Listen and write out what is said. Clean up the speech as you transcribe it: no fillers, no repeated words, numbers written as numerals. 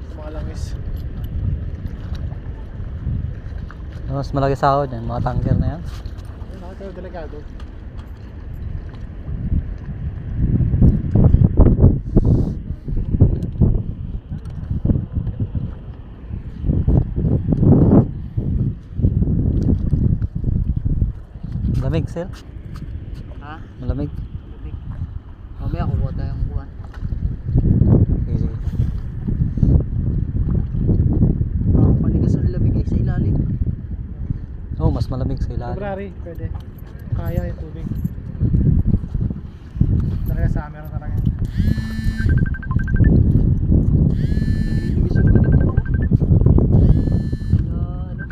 sa mga langis. Mas malaki sahod yan, mga tanker na yan. Pero delikado. Malamig, sir? Ha? Malamig? Lamig. Mamaya kukuha tayong kuhan. Sige. Parang panigas ang lamig sa ilalim. Oh, mas malamig sa ilalim. February, pwede. Kaya yung tubig.